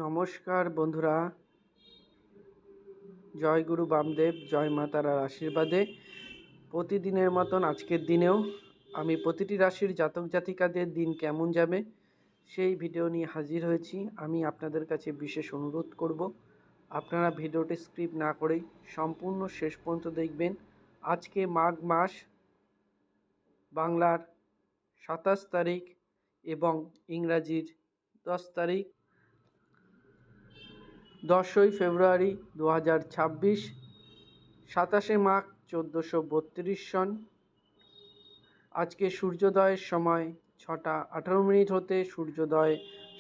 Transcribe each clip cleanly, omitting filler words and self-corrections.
নমস্কার বন্ধুরা, জয় গুরু বামদেব, জয় মা তারার আশীর্বাদে প্রতিদিনের মতন আজকের দিনেও আমি প্রতিটি রাশির জাতক জাতিকাদের দিন কেমন যাবে সেই ভিডিও নিয়ে হাজির হয়েছি। আমি আপনাদের কাছে বিশেষ অনুরোধ করব, আপনারা ভিডিওটি স্কিপ না করেই সম্পূর্ণ শেষ পর্যন্ত দেখবেন। আজকে মাঘ মাস, বাংলার 27 তারিখ এবং ইংরাজির 10 তারিখ, 10ই ফেব্রুয়ারি 2026, 27শে মাঘ 1432 সন। আজকে সূর্যোদয়ের সময় 6টা 18 মিনিট হতে সূর্যোদয়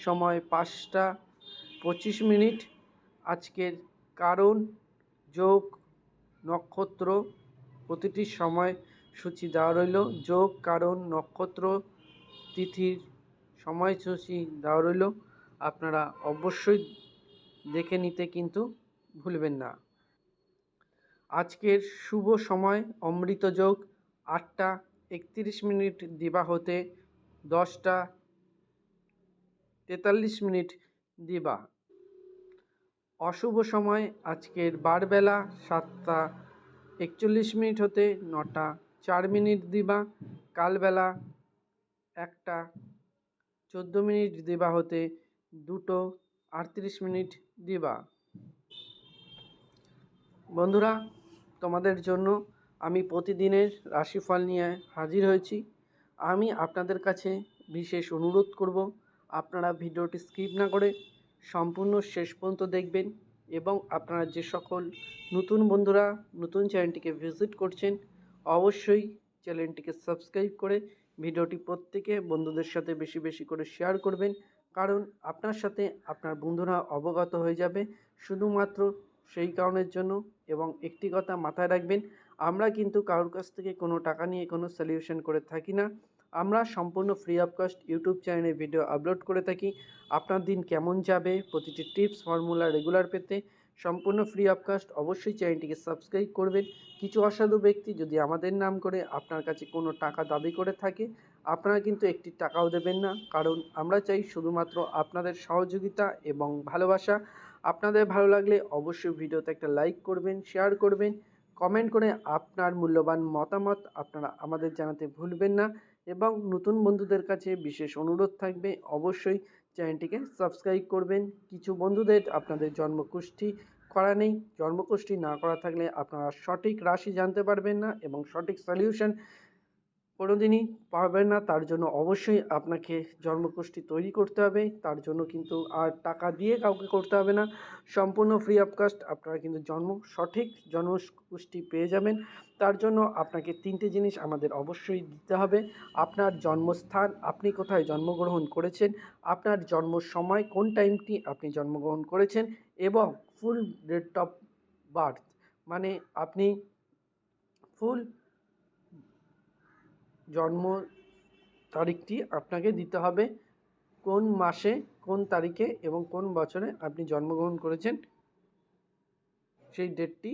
সময় 5টা 25 মিনিট। আজকের কারণ, যোগ, নক্ষত্র প্রতিটি সময় সূচি দেওয়া রইল। যোগ, কারণ, নক্ষত্র, তিথির সময়সূচি দেওয়া রইল। আপনারা অবশ্যই দেখে নিতে কিন্তু ভুলবেন না। আজকের শুভ সময় অমৃত যোগ 8টা 31 মিনিট দিবা হতে 10টা 43 মিনিট দিবা। অশুভ সময় আজকের বারবেলা 7টা 41 মিনিট হতে 9টা 4 মিনিট দিবা। কালবেলা 1টা 14 মিনিট দিবা হতে 2টো 38 মিনিট দিবা। বন্ধুরা, তোমাদের জন্য আমি প্রতিদিনের রাশিফল নিয়ে হাজির হয়েছি। আমি আপনাদের কাছে বিশেষ অনুরোধ করব, আপনারা ভিডিওটি স্কিপ না করে সম্পূর্ণ শেষ পর্যন্ত দেখবেন এবং আপনারা যে সকল নতুন বন্ধুরা নতুন চ্যানেলটিকে ভিজিট করছেন, অবশ্যই চ্যানেলটিকে সাবস্ক্রাইব করে ভিডিওটি প্রত্যেকে বন্ধুদের সাথে বেশি বেশি করে শেয়ার করবেন, কারণ আপনার সাথে আপনার বন্ধুরা অবগত হয়ে যাবে শুধুমাত্র সেই কারণের জন্য। এবং একটি কথা মাথায় রাখবেন, আমরা কিন্তু কারোর কাছ থেকে কোনো টাকা নিয়ে কোনো সলিউশন করে থাকি না। আমরা সম্পূর্ণ ফ্রি অফ কস্ট ইউটিউব চ্যানেলে ভিডিও আপলোড করে থাকি। আপনার দিন কেমন যাবে, প্রতিটি টিপস ফর্মুলা রেগুলার পেতে সম্পূর্ণ ফ্রি অফ কস্ট অবশ্যই চ্যানেলটিকে সাবস্ক্রাইব করবেন। কিছু অসাধু ব্যক্তি যদি আমাদের নাম করে আপনার কাছে কোনো টাকা দাবি করে থাকে, আপনারা কিন্তু একটি টাকাও দেবেন না, কারণ আমরা চাই শুধুমাত্র আপনাদের সহযোগিতা এবং ভালোবাসা। আপনাদের ভালো লাগলে অবশ্যই ভিডিওতে একটা লাইক করবেন, শেয়ার করবেন, কমেন্ট করে আপনার মূল্যবান মতামত আপনারা আমাদের জানাতে ভুলবেন না। এবং নতুন বন্ধুদের কাছে বিশেষ অনুরোধ থাকবে, অবশ্যই চ্যানেলটিকে সাবস্ক্রাইব করবেন। কিছু বন্ধুদের আপনাদের জন্মকুষ্ঠি করা নেই, জন্মকুষ্ঠি না করা থাকলে আপনারা সঠিক রাশি জানতে পারবেন না এবং সঠিক সলিউশন কোনোদিনই পাবেন না। তার জন্য অবশ্যই আপনাকে জন্মকুষ্ঠি তৈরি করতে হবে। তার জন্য কিন্তু আর টাকা দিয়ে কাউকে করতে হবে না, সম্পূর্ণ ফ্রি অফ কস্ট আপনারা কিন্তু সঠিক জন্মকুষ্ঠি পেয়ে যাবেন। তার জন্য আপনাকে 3টে জিনিস আমাদের অবশ্যই দিতে হবে: আপনার জন্মস্থান, আপনি কোথায় জন্মগ্রহণ করেছেন, আপনার জন্ম সময় কোন টাইমটি আপনি জন্মগ্রহণ করেছেন, এবং ফুল ডেট অফ বার্থ, মানে আপনি ফুল জন্ম তারিখটি আপনাকে দিতে হবে, কোন মাসে কোন তারিখে এবং কোন বছরে আপনি জন্মগ্রহণ করেছেন সেই ডেটটি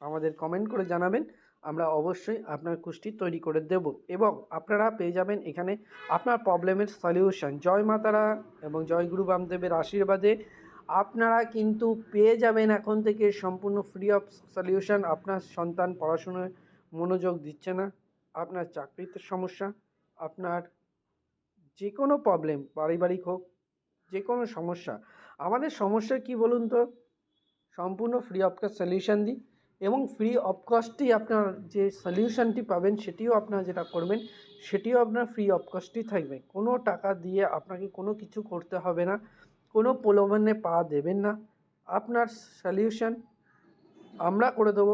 আমাদের কমেন্ট করে জানাবেন। আমরা অবশ্যই আপনার কুষ্টি তৈরি করে দেব এবং আপনারা পেয়ে যাবেন এখানে আপনার প্রবলেমের সলিউশন। জয় মা তারা এবং জয় গুরু বামদেবের আশীর্বাদে আপনারা কিন্তু পেয়ে যাবেন এখন থেকে সম্পূর্ণ ফ্রি অফ সলিউশন। আপনার সন্তান পড়াশোনায় মনোযোগ দিচ্ছে না, আপনার চাকরিতে সমস্যা, আপনার যে কোনো প্রবলেম, পারিবারিক হোক, যে কোনো সমস্যা, আমাদের সমস্যা কি বলুন তো, সম্পূর্ণ ফ্রি অফ কস্ট সলিউশন দিই এবং ফ্রি অফ কস্টই আপনার যে সলিউশনটি পাবেন সেটিও আপনারা যেটা করবেন সেটিও আপনার ফ্রি অফ কস্টই থাকবে। কোনো টাকা দিয়ে আপনাকে কোনো কিছু করতে হবে না, কোনো প্রলোভনে পা দেবেন না, আপনার সলিউশন আমরা করে দেবো।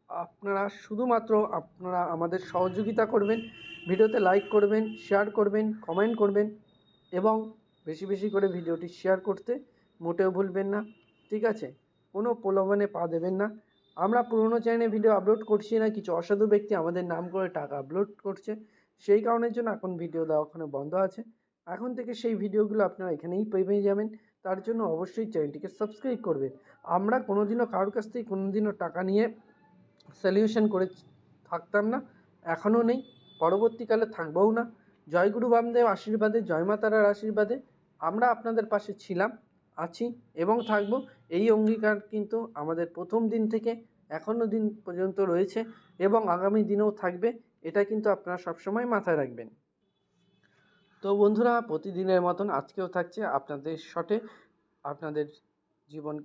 আপনারা শুধুমাত্র আপনারা আমাদের সহযোগিতা করবেন, ভিডিওতে লাইক করবেন, শেয়ার করবেন, কমেন্ট করবেন এবং বেশি বেশি করে ভিডিওটি শেয়ার করতে মোটেও ভুলবেন না, ঠিক আছে? কোনো প্রলোভনে পা দেবেন না। আমরা পুরনো চ্যানেলে ভিডিও আপলোড করছি না, কিছু অসাধু ব্যক্তি আমাদের নাম করে টাকা আপলোড করছে, সেই কারণের জন্য এখন ভিডিও দেওয়া ওখানে বন্ধ আছে। এখন থেকে সেই ভিডিওগুলো আপনারা এখানেই পেয়ে যাবেন। তার জন্য অবশ্যই চ্যানেলটিকে সাবস্ক্রাইব করবেন। আমরা কোনোদিনও কারোর কাছ থেকে কোনোদিনও টাকা নিয়ে সলিউশন করে থাকতাম না, এখনও নেই, পরবর্তীকালে থাকবও না। জয় গুরু বামদেব আশীর্বাদে, জয় মা তারার আশীর্বাদে আমরা আপনাদের পাশে ছিলাম, আছি এবং থাকব। এই অঙ্গীকার কিন্তু আমাদের প্রথম দিন থেকে এখনো দিন পর্যন্ত রয়েছে এবং আগামী দিনেও থাকবে। এটা কিন্তু আপনারা সবসময় মাথায় রাখবেন। তো বন্ধুরা, প্রতিদিনের মতন আজকেও থাকছে আপনাদের শটে আপনাদের জীবন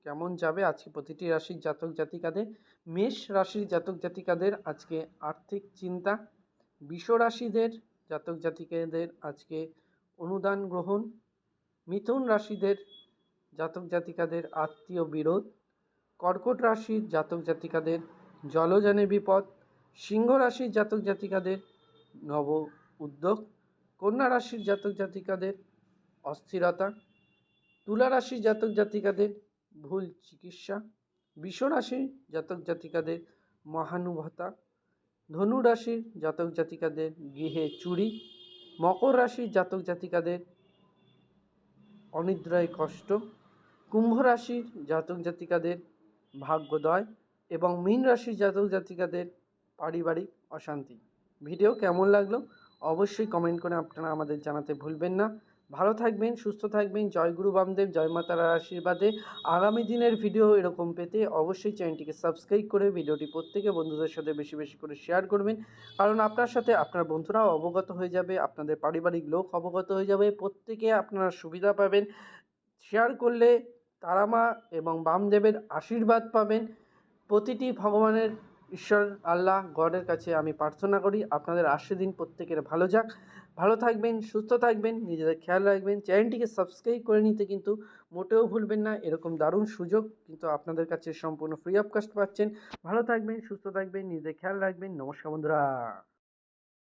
কেমন যাবে আজকে প্রতিটি রাশির জাতক জাতিকাদের। মেষ রাশির জাতক জাতিকাদের আজকে আর্থিক চিন্তা, বৃষ রাশিদের জাতক জাতিকাদের আজকে অনুদান গ্রহণ, মিথুন রাশিদের জাতক জাতিকাদের আত্মীয় বিরোধ, কর্কট রাশির জাতক জাতিকাদের জলযানে বিপদ, সিংহ রাশির জাতক জাতিকাদের নব উদ্যোগ, কন্যা রাশির জাতক জাতিকাদের অস্থিরতা, তুলা রাশির জাতক জাতিকাদের ভুল চিকিৎসা, বৃষ রাশির জাতক জাতিকাদের মহানুভতা, ধনু রাশির জাতক জাতিকাদের গৃহে চুরি, মকর রাশির জাতক জাতিকাদের অনিদ্রায় কষ্ট, কুম্ভ রাশির জাতক জাতিকাদের ভাগ্যোদয় এবং মীন রাশির জাতক জাতিকাদের পারিবারিক অশান্তি। ভিডিও কেমন লাগলো অবশ্যই কমেন্ট করে আপনারা আমাদের জানাতে ভুলবেন না। ভালো থাকবেন, সুস্থ থাকবেন। জয় গুরু বামদেব, জয় মা তারার আশীর্বাদে আগামী দিনের ভিডিও এরকম পেতে অবশ্যই চ্যানেলটিকে সাবস্ক্রাইব করে ভিডিওটি প্রত্যেকে বন্ধুদের সাথে বেশি বেশি করে শেয়ার করবেন, কারণ আপনার সাথে আপনার বন্ধুরাও অবগত হয়ে যাবে, আপনাদের পারিবারিক লোক অবগত হয়ে যাবে, প্রত্যেকে আপনারা সুবিধা পাবেন। শেয়ার করলে তারামা এবং বামদেবের আশীর্বাদ পাবেন। প্রতিটি ভগবানের, ঈশ্বর আল্লাহ গডের কাছে আমি প্রার্থনা করি আপনাদের আশীর্বাদ দিন প্রত্যেকের ভালো যাক। ভালো থাকবেন, সুস্থ থাকবেন, নিজেদের খেয়াল রাখবেন। চ্যানেলটিকে সাবস্ক্রাইব করে নিতে কিন্তু মোটেও ভুলবেন না। এরকম দারুণ সুযোগ কিন্তু আপনাদের কাছে সম্পূর্ণ ফ্রি অফ কস্ট পাচ্ছেন। ভালো থাকবেন, সুস্থ থাকবেন, নিজেদের খেয়াল রাখবেন। নমস্কার বন্ধুরা।